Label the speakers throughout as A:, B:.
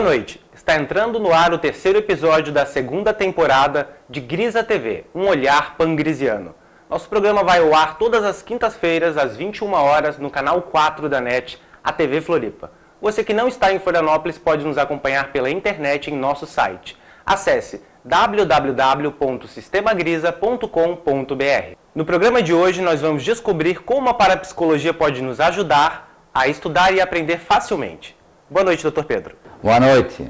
A: noite. Está entrando no ar o terceiro episódio da segunda temporada de Grisa TV, um olhar pangrisiano. Nosso programa vai ao ar todas as quintas-feiras, às 21 horas, no canal 4 da NET, a TV Floripa. Você que não está em Florianópolis pode nos acompanhar pela internet em nosso site. Acesse www.sistemagrisa.com.br. No programa de hoje nós vamos descobrir como a parapsicologia pode nos ajudar a estudar e aprender facilmente. Boa noite, Dr. Pedro.
B: Boa noite.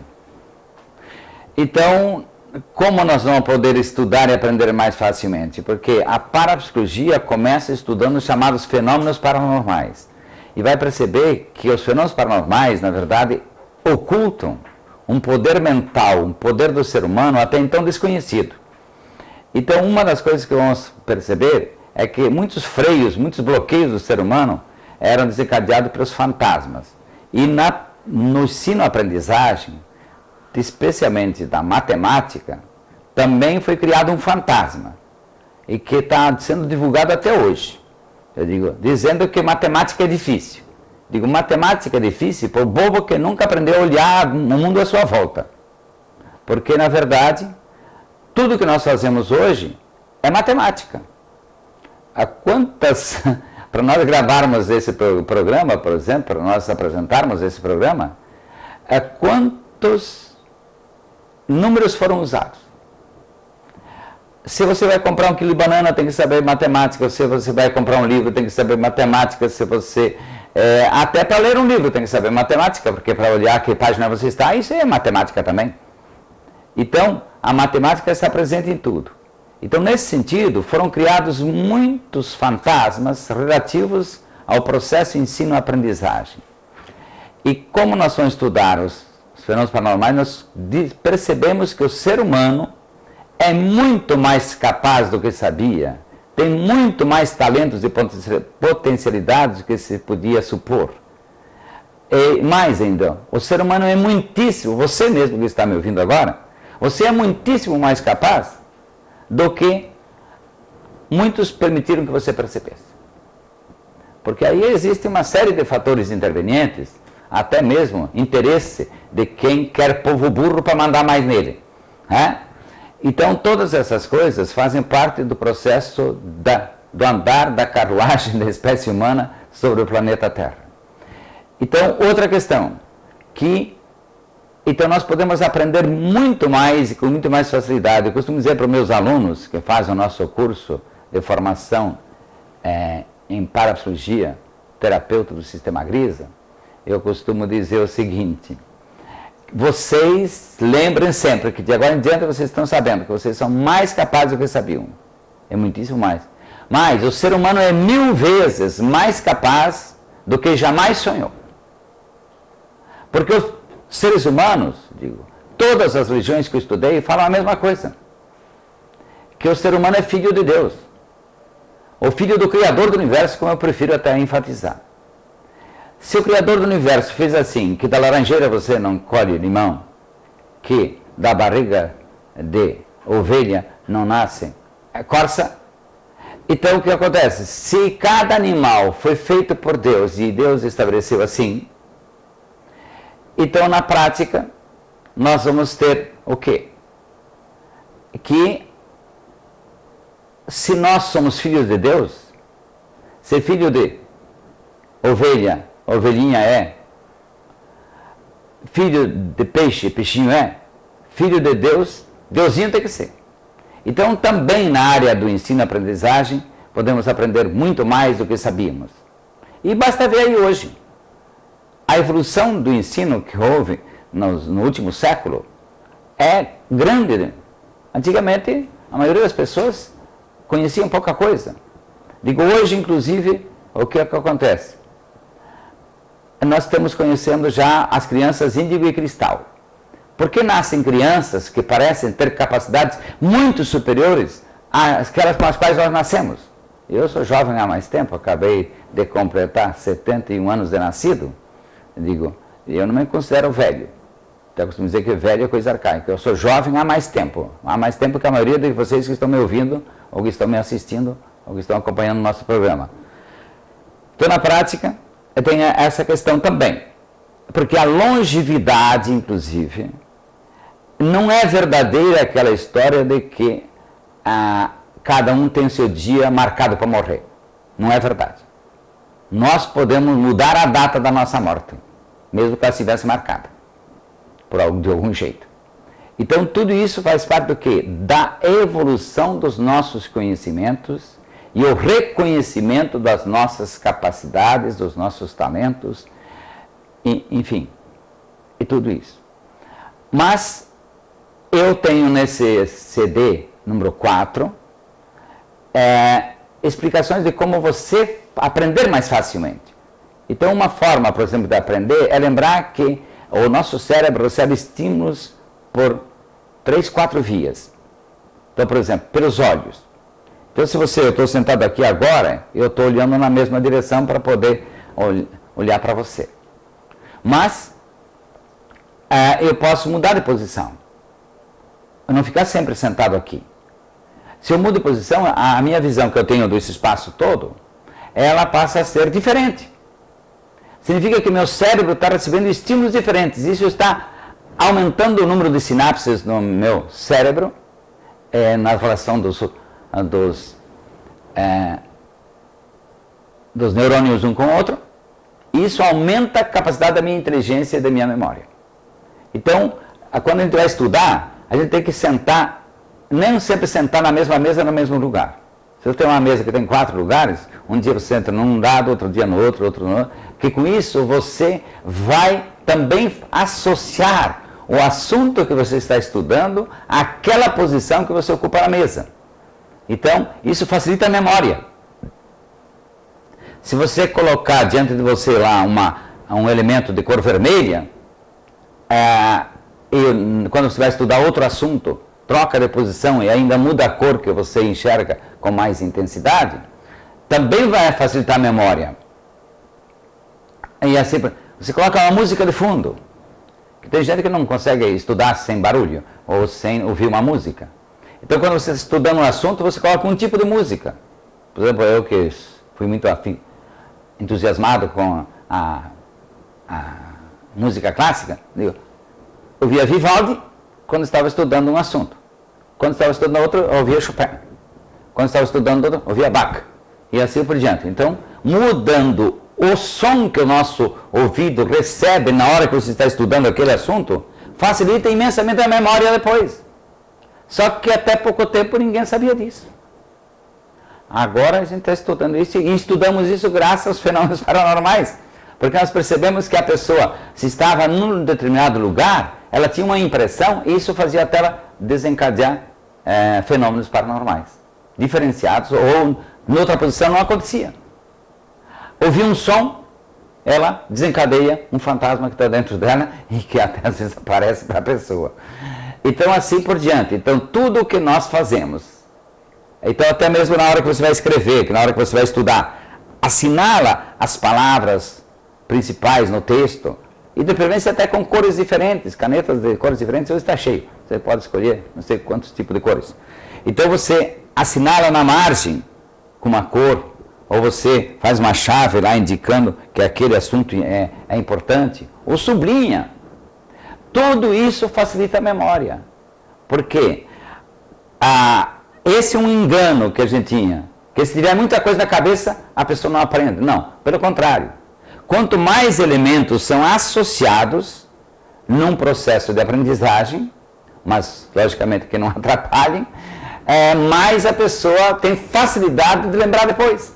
B: Então, como nós vamos poder estudar e aprender mais facilmente? Porque a parapsicologia começa estudando os chamados fenômenos paranormais. E vai perceber que os fenômenos paranormais, na verdade, ocultam um poder mental, um poder do ser humano até então desconhecido. Então, uma das coisas que vamos perceber é que muitos freios, muitos bloqueios do ser humano eram desencadeados pelos fantasmas. E no ensino-aprendizagem, especialmente da matemática, também foi criado um fantasma, e que está sendo divulgado até hoje. Eu digo, dizendo que matemática é difícil. Digo, matemática é difícil para o bobo que nunca aprendeu a olhar no mundo à sua volta. Porque, na verdade, tudo que nós fazemos hoje é matemática. Há quantas... Para nós gravarmos esse programa, por exemplo, para nós apresentarmos esse programa, quantos números foram usados? Se você vai comprar um quilo de banana, tem que saber matemática. Se você vai comprar um livro, tem que saber matemática. Se você... até para ler um livro tem que saber matemática, porque para olhar que página você está, isso é matemática também. Então, a matemática está presente em tudo. Então, nesse sentido, foram criados muitos fantasmas relativos ao processo de ensino-aprendizagem. E como nós vamos estudar os fenômenos paranormais, nós percebemos que o ser humano é muito mais capaz do que sabia, tem muito mais talentos e potencialidades do que se podia supor. E mais ainda, o ser humano é muitíssimo, você mesmo que está me ouvindo agora, você é muitíssimo mais capaz do que muitos permitiram que você percebesse. Porque aí existe uma série de fatores intervenientes, até mesmo interesse de quem quer povo burro para mandar mais nele. Então todas essas coisas fazem parte do processo do andar da carruagem da espécie humana sobre o planeta Terra. Então, outra questão, então nós podemos aprender muito mais e com muito mais facilidade. Eu costumo dizer para os meus alunos que fazem o nosso curso de formação em parapsicologia, terapeuta do Sistema Grisa, eu costumo dizer o seguinte: vocês lembrem sempre que de agora em diante vocês estão sabendo que vocês são mais capazes do que sabiam. É muitíssimo mais. Mas o ser humano é 1000 vezes mais capaz do que jamais sonhou. Porque os seres humanos, digo, todas as religiões que eu estudei falam a mesma coisa. Que o ser humano é filho de Deus. O filho do Criador do Universo, como eu prefiro até enfatizar. Se o Criador do Universo fez assim, que da laranjeira você não colhe limão, que da barriga de ovelha não nasce corça, então o que acontece? Se cada animal foi feito por Deus e Deus estabeleceu assim, então na prática nós vamos ter o quê? Que se nós somos filhos de Deus, ser filho de ovelha, ovelhinha é, filho de peixe, peixinho é, filho de Deus, Deusinho tem que ser. Então também na área do ensino-aprendizagem podemos aprender muito mais do que sabíamos. E basta ver aí hoje, a evolução do ensino que houve no último século é grande. Antigamente a maioria das pessoas conheciam pouca coisa. Digo, hoje inclusive, o que é que acontece? Nós estamos conhecendo já as crianças índigo e cristal. Porque nascem crianças que parecem ter capacidades muito superiores àquelas com as quais nós nascemos. Eu sou jovem há mais tempo, acabei de completar 71 anos de nascido. Digo, eu não me considero velho. Então, eu costumo dizer que velho é coisa arcaica. Eu sou jovem há mais tempo que a maioria de vocês que estão me ouvindo, ou que estão me assistindo, ou que estão acompanhando o nosso programa. Então, na prática, tem essa questão também. porque a longevidade, inclusive, não é verdadeira aquela história de que cada um tem o seu dia marcado para morrer. Não é verdade. Nós podemos mudar a data da nossa morte, mesmo que ela estivesse marcada, de algum jeito. Então, tudo isso faz parte do quê? Da evolução dos nossos conhecimentos e o reconhecimento das nossas capacidades, dos nossos talentos, enfim, e tudo isso. Mas eu tenho nesse CD número 4 explicações de como você aprender mais facilmente. Então, uma forma, por exemplo, de aprender é lembrar que o nosso cérebro recebe estímulos por 3, 4 vias. Então, por exemplo, pelos olhos. Então, se eu estou sentado aqui agora, eu estou olhando na mesma direção para poder olhar para você. Mas, eu posso mudar de posição. Eu não ficar sempre sentado aqui. Se eu mudo de posição, a minha visão que eu tenho desse espaço todo, ela passa a ser diferente. Significa que meu cérebro está recebendo estímulos diferentes. Isso está aumentando o número de sinapses no meu cérebro, na relação dos neurônios um com o outro. Isso aumenta a capacidade da minha inteligência e da minha memória. Então, quando a gente vai estudar, a gente tem que sentar, nem sempre sentar na mesma mesa, no mesmo lugar. Se você tem uma mesa que tem 4 lugares, um dia você senta num lado, outro dia no outro, outro no outro, que com isso você vai também associar o assunto que você está estudando àquela posição que você ocupa na mesa. Então, isso facilita a memória. Se você colocar diante de você lá um elemento de cor vermelha, e quando você vai estudar outro assunto, troca de posição e ainda muda a cor que você enxerga com mais intensidade, também vai facilitar a memória. E assim, você coloca uma música de fundo, que tem gente que não consegue estudar sem barulho, ou sem ouvir uma música. Então, quando você está estudando um assunto, você coloca um tipo de música. Por exemplo, eu que fui muito entusiasmado com a música clássica, eu ouvia Vivaldi quando estava estudando um assunto. Quando estava estudando outro, eu ouvia Chopin. Quando estava estudando outro, eu ouvia Bach. E assim por diante. Então, mudando o som que o nosso ouvido recebe na hora que você está estudando aquele assunto, facilita imensamente a memória depois. Só que até pouco tempo ninguém sabia disso. Agora a gente está estudando isso e estudamos isso graças aos fenômenos paranormais. Porque nós percebemos que a pessoa, se estava num determinado lugar, ela tinha uma impressão e isso fazia até ela desencadear fenômenos paranormais. Diferenciados ou em outra posição não acontecia. Ouvir um som, ela desencadeia um fantasma que está dentro dela e que até às vezes aparece para a pessoa. Então assim por diante. Então tudo o que nós fazemos, então até mesmo na hora que você vai escrever, que na hora que você vai estudar, assinala as palavras principais no texto, e de preferência até com cores diferentes, canetas de cores diferentes, hoje está cheio. Você pode escolher não sei quantos tipos de cores. Então você assinala na margem com uma cor, ou você faz uma chave lá indicando que aquele assunto é importante, ou sublinha. Tudo isso facilita a memória. Porque esse é um engano que a gente tinha, que se tiver muita coisa na cabeça, a pessoa não aprende. Não, pelo contrário. Quanto mais elementos são associados num processo de aprendizagem, mas logicamente que não atrapalhem, mais a pessoa tem facilidade de lembrar depois.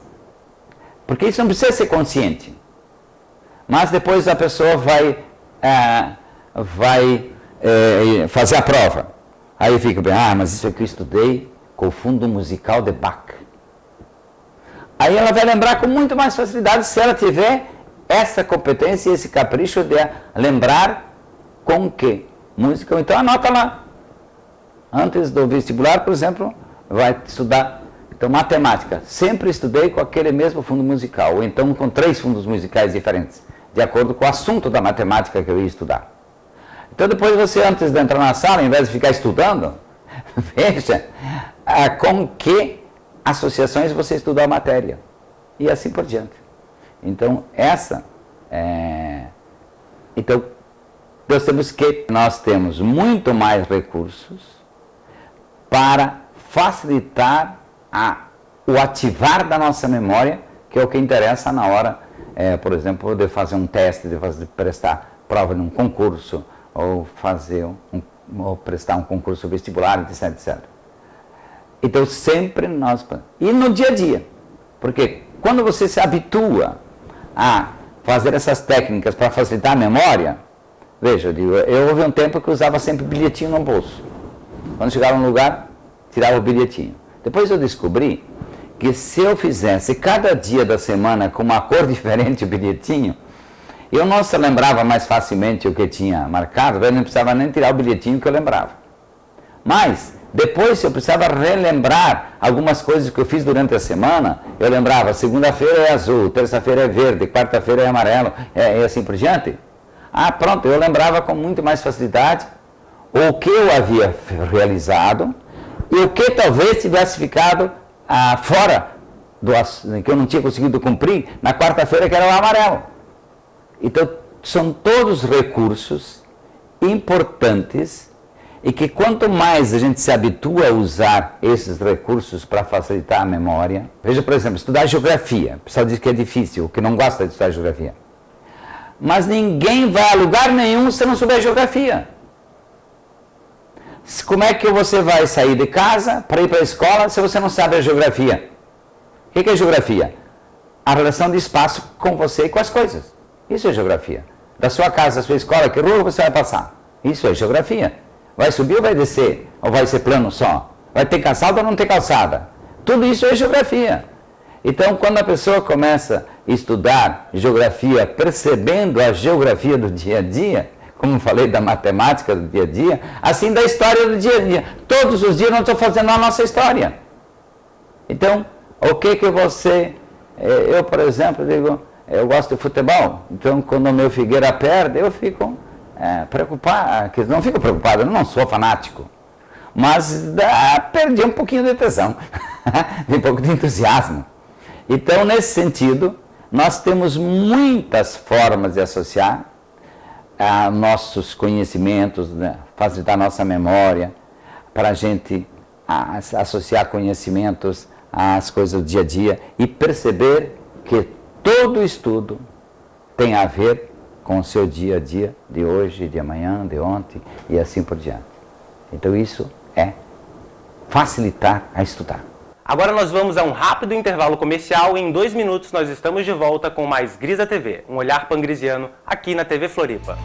B: Porque isso não precisa ser consciente. Mas depois a pessoa vai fazer a prova. Aí fica bem, mas isso aqui eu estudei com o fundo musical de Bach. Aí ela vai lembrar com muito mais facilidade se ela tiver essa competência e esse capricho de lembrar com que música. Então anota lá. Antes do vestibular, por exemplo, vai estudar. Então, matemática. Sempre estudei com aquele mesmo fundo musical. Ou então com 3 fundos musicais diferentes, de acordo com o assunto da matemática que eu ia estudar. Então, depois você, antes de entrar na sala, ao invés de ficar estudando, veja com que associações você estudou a matéria. E assim por diante. Então, essa Então, nós temos muito mais recursos para facilitar o ativar da nossa memória, que é o que interessa na hora, por exemplo, de fazer um teste, de prestar prova num concurso, ou prestar um concurso vestibular, etc, etc. Então, sempre nós... E no dia a dia, porque quando você se habitua a fazer essas técnicas para facilitar a memória, veja, eu houve um tempo que usava sempre bilhetinho no bolso. Quando chegava num lugar, tirava o bilhetinho. Depois eu descobri que se eu fizesse cada dia da semana com uma cor diferente o bilhetinho, eu não se lembrava mais facilmente o que tinha marcado, eu não precisava nem tirar o bilhetinho que eu lembrava. Mas, depois, eu precisava relembrar algumas coisas que eu fiz durante a semana, eu lembrava, segunda-feira é azul, terça-feira é verde, quarta-feira é amarelo, e assim por diante. Pronto, eu lembrava com muito mais facilidade o que eu havia realizado e o que talvez tivesse ficado fora, que eu não tinha conseguido cumprir, na quarta-feira que era o amarelo. Então, são todos recursos importantes e que quanto mais a gente se habitua a usar esses recursos para facilitar a memória... Veja, por exemplo, estudar geografia. O pessoal diz que é difícil, que não gosta de estudar geografia. Mas ninguém vai a lugar nenhum se não souber geografia. Como é que você vai sair de casa para ir para a escola se você não sabe a geografia? O que é geografia? A relação de espaço com você e com as coisas. Isso é geografia. Da sua casa à sua escola, que rua você vai passar? Isso é geografia. Vai subir ou vai descer? Ou vai ser plano só? Vai ter calçada ou não ter calçada? Tudo isso é geografia. Então, quando a pessoa começa a estudar geografia, percebendo a geografia do dia a dia, como falei da matemática do dia a dia, assim da história do dia a dia. Todos os dias nós estamos fazendo a nossa história. Então, o que você... Eu, por exemplo, digo, eu gosto de futebol, então quando o meu Figueira perde, eu fico preocupado, não fico preocupado, eu não sou fanático, mas perdi um pouquinho de tesão, um pouco de entusiasmo. Então, nesse sentido, nós temos muitas formas de associar nossos conhecimentos, né, facilitar nossa memória, para a gente associar conhecimentos às coisas do dia a dia e perceber que todo estudo tem a ver com o seu dia a dia, de hoje, de amanhã, de ontem e assim por diante. Então isso é facilitar a estudar.
A: Agora nós vamos a um rápido intervalo comercial e em 2 minutos nós estamos de volta com mais Grisa TV, um olhar pangrisiano aqui na TV Floripa.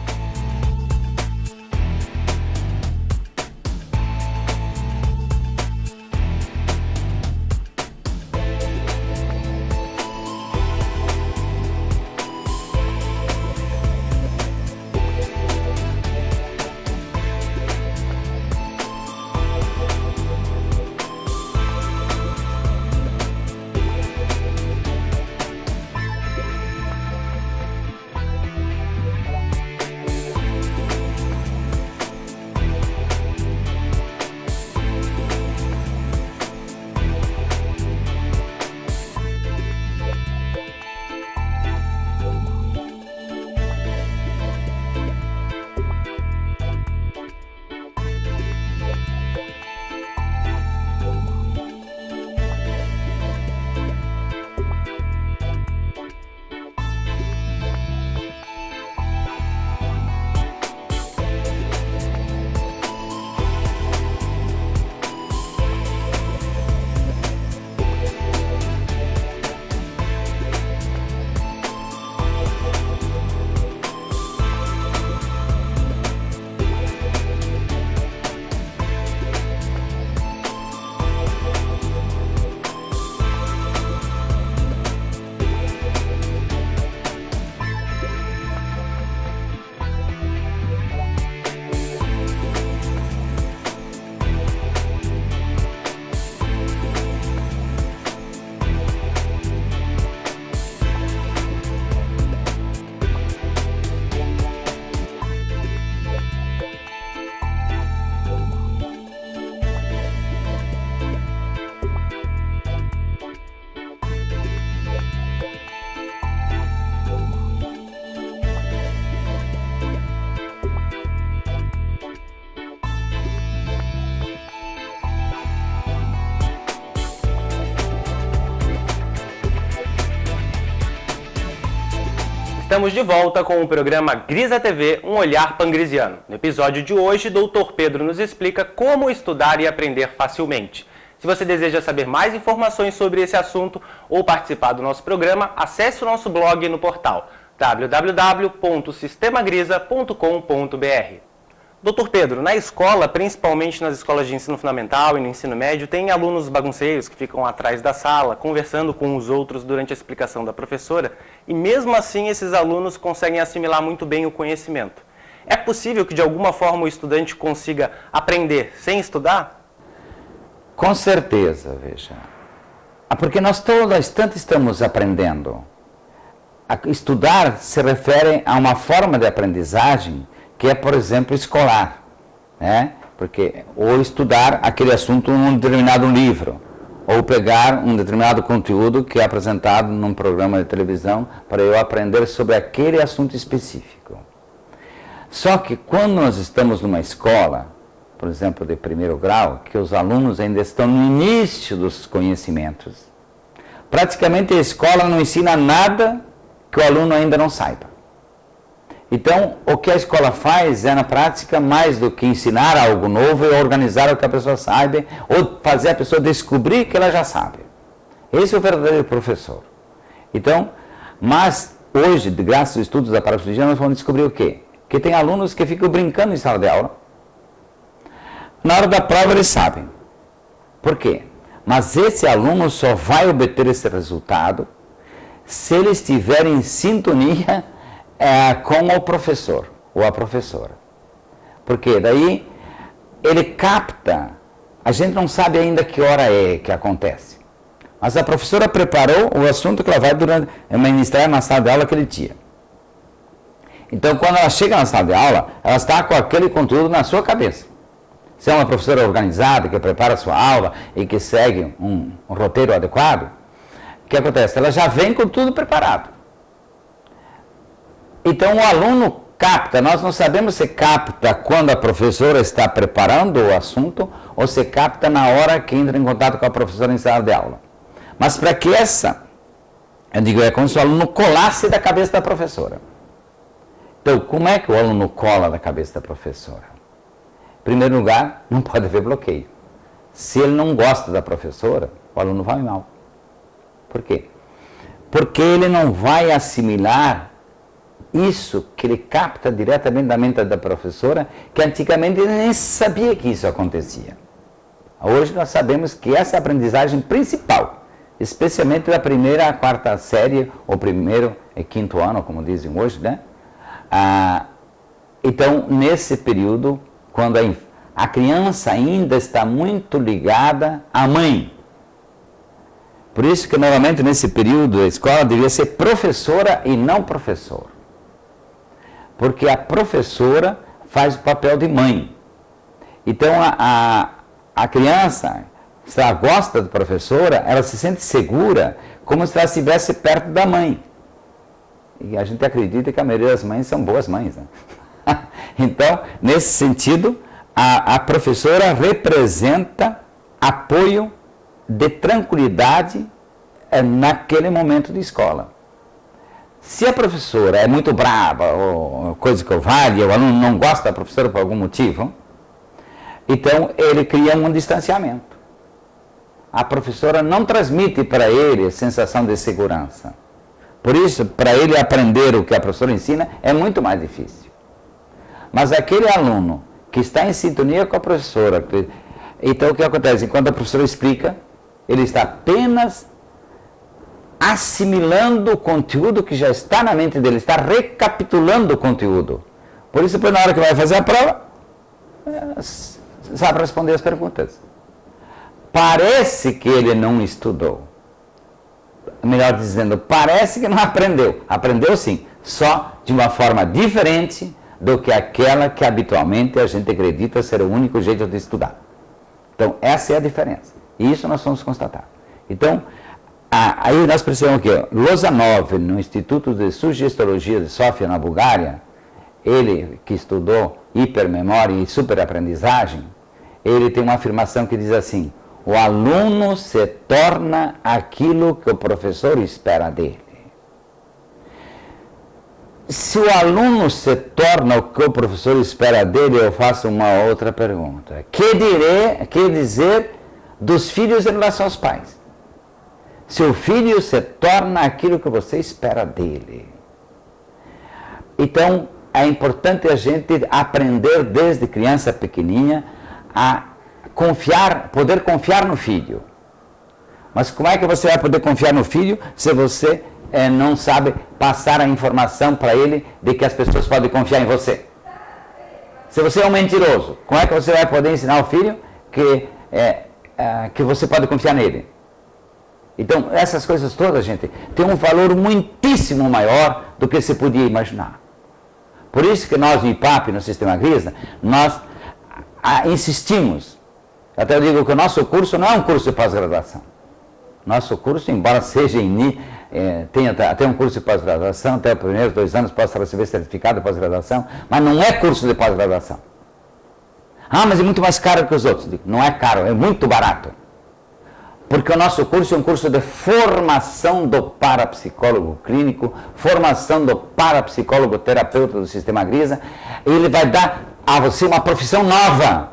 A: Estamos de volta com o programa Grisa TV, um olhar pangrisiano. No episódio de hoje, Dr. Pedro nos explica como estudar e aprender facilmente. Se você deseja saber mais informações sobre esse assunto ou participar do nosso programa, acesse o nosso blog no portal www.sistemagrisa.com.br. Dr. Pedro, na escola, principalmente nas escolas de ensino fundamental e no ensino médio, tem alunos bagunceiros que ficam atrás da sala, conversando com os outros durante a explicação da professora, e mesmo assim esses alunos conseguem assimilar muito bem o conhecimento. É possível que de alguma forma o estudante consiga aprender sem estudar?
B: Com certeza, veja. Porque nós todo instante estamos aprendendo. Estudar se refere a uma forma de aprendizagem que é, por exemplo, escolar, né? Ou estudar aquele assunto num determinado livro, ou pegar um determinado conteúdo que é apresentado num programa de televisão para eu aprender sobre aquele assunto específico. Só que quando nós estamos numa escola, por exemplo, de primeiro grau, que os alunos ainda estão no início dos conhecimentos, praticamente a escola não ensina nada que o aluno ainda não saiba. Então, o que a escola faz é, na prática, mais do que ensinar algo novo, é organizar o que a pessoa sabe, ou fazer a pessoa descobrir que ela já sabe. Esse é o verdadeiro professor. Então, mas hoje, graças aos estudos da parapsicologia, nós vamos descobrir o quê? Que tem alunos que ficam brincando em sala de aula. Na hora da prova eles sabem. Por quê? Mas esse aluno só vai obter esse resultado se ele estiver em sintonia com o professor ou a professora. Porque daí ele capta, a gente não sabe ainda que hora é que acontece, mas a professora preparou o assunto que ela vai ministrar na sala de aula aquele dia. Então, quando ela chega na sala de aula, ela está com aquele conteúdo na sua cabeça. Se é uma professora organizada, que prepara a sua aula e que segue um roteiro adequado, o que acontece? Ela já vem com tudo preparado. Então o aluno capta, nós não sabemos se capta quando a professora está preparando o assunto ou se capta na hora que entra em contato com a professora em sala de aula. Mas para que eu digo, é como se o aluno colasse da cabeça da professora. Então, como é que o aluno cola da cabeça da professora? Em primeiro lugar, não pode haver bloqueio. Se ele não gosta da professora, o aluno vai mal. Por quê? Porque ele não vai assimilar isso que ele capta diretamente da mente da professora, que antigamente ele nem sabia que isso acontecia. Hoje nós sabemos que essa é a aprendizagem principal, especialmente da primeira à quarta série, ou primeiro e quinto ano, como dizem hoje, né? Então, nesse período, quando a criança ainda está muito ligada à mãe. Por isso que, normalmente, nesse período, a escola devia ser professora e não professor. Porque a professora faz o papel de mãe. Então, a criança, se ela gosta da professora, ela se sente segura, como se ela estivesse perto da mãe. E a gente acredita que a maioria das mães são boas mães, né? Então, nesse sentido, a professora representa apoio de tranquilidade naquele momento de escola. Se a professora é muito brava, ou coisa covarde, o aluno não gosta da professora por algum motivo, então ele cria um distanciamento. A professora não transmite para ele a sensação de segurança. Por isso, para ele aprender o que a professora ensina, é muito mais difícil. Mas aquele aluno que está em sintonia com a professora, então o que acontece? Enquanto a professora explica, ele está apenas assimilando o conteúdo que já está na mente dele, está recapitulando o conteúdo. Por isso, na hora que vai fazer a prova, sabe responder as perguntas. Parece que ele não estudou. Melhor dizendo, parece que não aprendeu. Aprendeu sim, só de uma forma diferente do que aquela que habitualmente a gente acredita ser o único jeito de estudar. Então, essa é a diferença. E isso nós vamos constatar. Então, aí nós precisamos que Lozanov, no Instituto de Sugestologia de Sofia, na Bulgária, ele que estudou hipermemória e superaprendizagem, ele tem uma afirmação que diz assim: o aluno se torna aquilo que o professor espera dele. se o aluno se torna o que o professor espera dele, eu faço uma outra pergunta. Que dizer dos filhos em relação aos pais? Se o filho se torna aquilo que você espera dele. Então, é importante a gente aprender desde criança pequenininha a poder confiar no filho. Mas como é que você vai poder confiar no filho se você não sabe passar a informação para ele de que as pessoas podem confiar em você? Se você é um mentiroso, como é que você vai poder ensinar ao filho que você pode confiar nele? Então, essas coisas todas, gente, têm um valor muitíssimo maior do que se podia imaginar. Por isso que nós, no IPAP, no Sistema Grisa, nós insistimos. Até eu digo que o nosso curso não é um curso de pós-graduação. Nosso curso, embora seja tenha até um curso de pós-graduação, até os primeiros 2 anos possa receber certificado de pós-graduação, mas não é curso de pós-graduação. Ah, mas é muito mais caro que os outros. Digo, não é caro, é muito barato. Porque o nosso curso é um curso de formação do parapsicólogo clínico, formação do parapsicólogo terapeuta do Sistema Grisa. Ele vai dar a você uma profissão nova.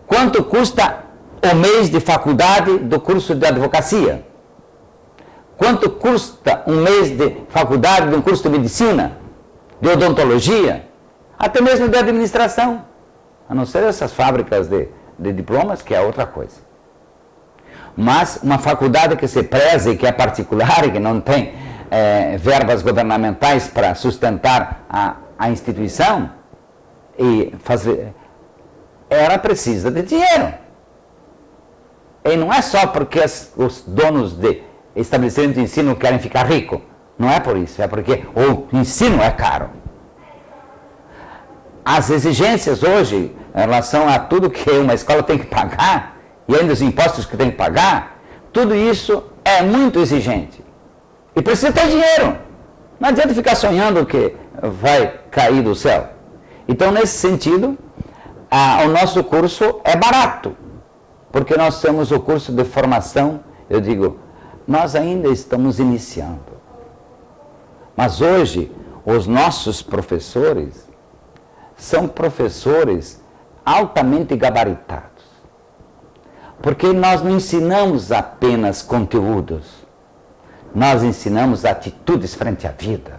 B: Quanto custa o mês de faculdade do curso de advocacia? Quanto custa um mês de faculdade de um curso de medicina, de odontologia, até mesmo de administração? A não ser essas fábricas de diplomas, que é outra coisa. Mas uma faculdade que se preze, que é particular e que não tem verbas governamentais para sustentar a instituição, ela precisa de dinheiro. E não é só porque os donos de estabelecimentos de ensino querem ficar ricos. Não é por isso, é porque o ensino é caro. As exigências hoje, em relação a tudo que uma escola tem que pagar, e ainda os impostos que tem que pagar, tudo isso é muito exigente. E precisa ter dinheiro. Não adianta ficar sonhando que vai cair do céu. Então, nesse sentido, o nosso curso é barato. Porque nós temos o curso de formação, eu digo, nós ainda estamos iniciando. Mas hoje, os nossos professores são professores altamente gabaritados. Porque nós não ensinamos apenas conteúdos, nós ensinamos atitudes frente à vida.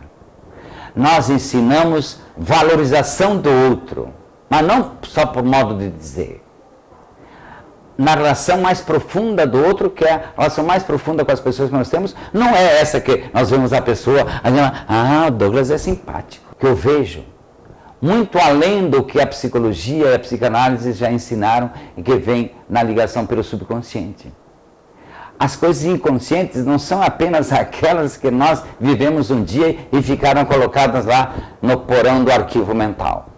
B: Nós ensinamos valorização do outro, mas não só por modo de dizer. Na relação mais profunda do outro, que é a relação mais profunda com as pessoas que nós temos, não é essa que nós vemos a pessoa, o Douglas é simpático, que eu vejo. Muito além do que a psicologia e a psicanálise já ensinaram e que vem na ligação pelo subconsciente. As coisas inconscientes não são apenas aquelas que nós vivemos um dia e ficaram colocadas lá no porão do arquivo mental.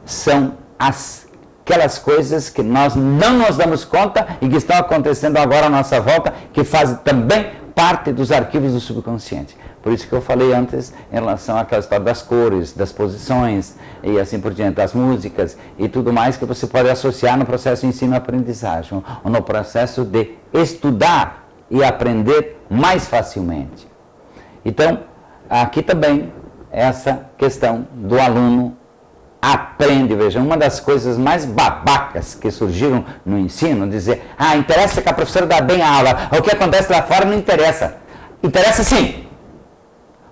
B: São aquelas coisas que nós não nos damos conta e que estão acontecendo agora à nossa volta, que fazem também parte dos arquivos do subconsciente. Por isso que eu falei antes em relação àquela história das cores, das posições e assim por diante, das músicas e tudo mais que você pode associar no processo de ensino-aprendizagem ou no processo de estudar e aprender mais facilmente. Então, aqui também essa questão do aluno aprende, veja, uma das coisas mais babacas que surgiram no ensino, dizer, interessa que a professora dá bem a aula, o que acontece lá fora não interessa. Interessa sim.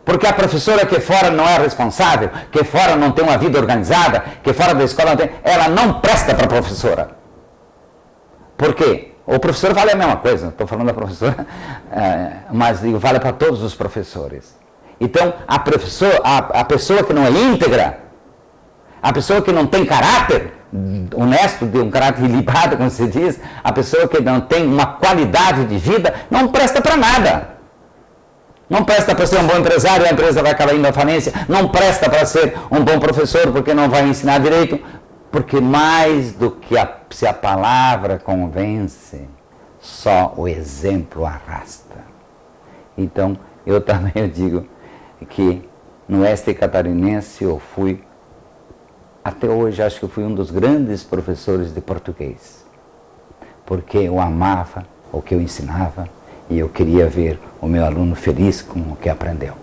B: Porque a professora que fora não é responsável, que fora não tem uma vida organizada, que fora da escola não tem, ela não presta para a professora. Por quê? O professor vale a mesma coisa, estou falando da professora, mas digo, vale para todos os professores. Então, a pessoa que não é íntegra, a pessoa que não tem caráter honesto, de um caráter ilibado, como se diz, a pessoa que não tem uma qualidade de vida, não presta para nada. Não presta para ser um bom empresário, a empresa vai acabar indo à falência. Não presta para ser um bom professor, porque não vai ensinar direito. Porque mais do que se a palavra convence, só o exemplo arrasta. Então, eu também digo que no oeste catarinense eu fui, até hoje acho que eu fui um dos grandes professores de português. Porque eu amava o que eu ensinava e eu queria ver o meu aluno feliz com o que aprendeu.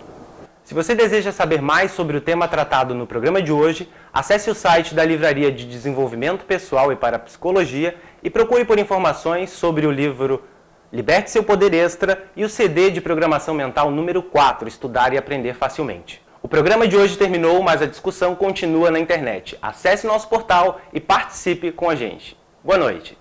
A: Se você deseja saber mais sobre o tema tratado no programa de hoje, acesse o site da Livraria de Desenvolvimento Pessoal e Parapsicologia e procure por informações sobre o livro Liberte Seu Poder Extra e o CD de Programação Mental número 4, Estudar e Aprender Facilmente. O programa de hoje terminou, mas a discussão continua na internet. Acesse nosso portal e participe com a gente. Boa noite!